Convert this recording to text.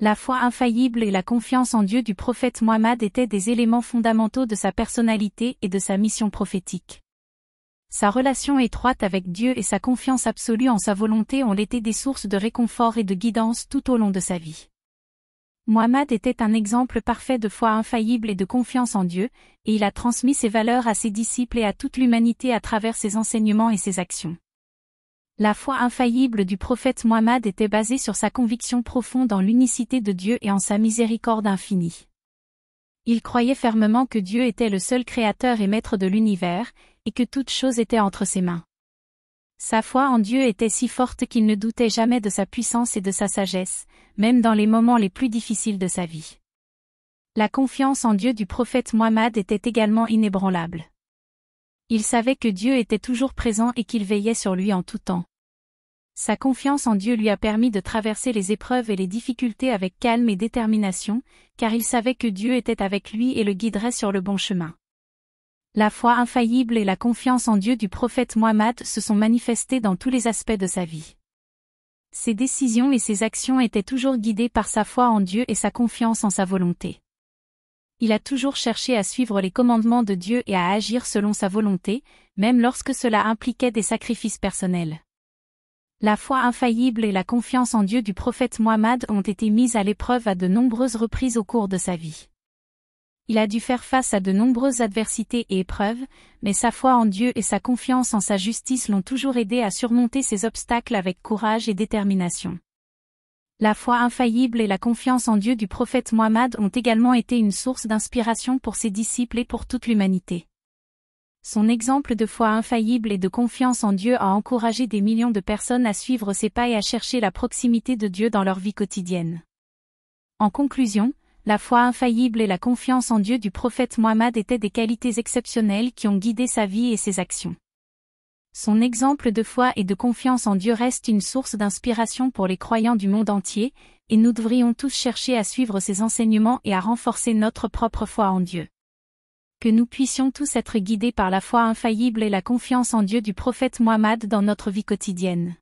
La foi infaillible et la confiance en Dieu du prophète Mohammed étaient des éléments fondamentaux de sa personnalité et de sa mission prophétique. Sa relation étroite avec Dieu et sa confiance absolue en sa volonté ont été des sources de réconfort et de guidance tout au long de sa vie. Mohammed était un exemple parfait de foi infaillible et de confiance en Dieu, et il a transmis ses valeurs à ses disciples et à toute l'humanité à travers ses enseignements et ses actions. La foi infaillible du prophète Mohammed était basée sur sa conviction profonde en l'unicité de Dieu et en sa miséricorde infinie. Il croyait fermement que Dieu était le seul créateur et maître de l'univers, et que toute chose était entre ses mains. Sa foi en Dieu était si forte qu'il ne doutait jamais de sa puissance et de sa sagesse, même dans les moments les plus difficiles de sa vie. La confiance en Dieu du prophète Mohammed était également inébranlable. Il savait que Dieu était toujours présent et qu'il veillait sur lui en tout temps. Sa confiance en Dieu lui a permis de traverser les épreuves et les difficultés avec calme et détermination, car il savait que Dieu était avec lui et le guiderait sur le bon chemin. La foi infaillible et la confiance en Dieu du prophète Mohammed se sont manifestées dans tous les aspects de sa vie. Ses décisions et ses actions étaient toujours guidées par sa foi en Dieu et sa confiance en sa volonté. Il a toujours cherché à suivre les commandements de Dieu et à agir selon sa volonté, même lorsque cela impliquait des sacrifices personnels. La foi infaillible et la confiance en Dieu du prophète Mohammed ont été mises à l'épreuve à de nombreuses reprises au cours de sa vie. Il a dû faire face à de nombreuses adversités et épreuves, mais sa foi en Dieu et sa confiance en sa justice l'ont toujours aidé à surmonter ces obstacles avec courage et détermination. La foi infaillible et la confiance en Dieu du prophète Mohammed ont également été une source d'inspiration pour ses disciples et pour toute l'humanité. Son exemple de foi infaillible et de confiance en Dieu a encouragé des millions de personnes à suivre ses pas et à chercher la proximité de Dieu dans leur vie quotidienne. En conclusion, la foi infaillible et la confiance en Dieu du prophète Mohammed étaient des qualités exceptionnelles qui ont guidé sa vie et ses actions. Son exemple de foi et de confiance en Dieu reste une source d'inspiration pour les croyants du monde entier, et nous devrions tous chercher à suivre ses enseignements et à renforcer notre propre foi en Dieu. Que nous puissions tous être guidés par la foi infaillible et la confiance en Dieu du prophète Mohammed dans notre vie quotidienne.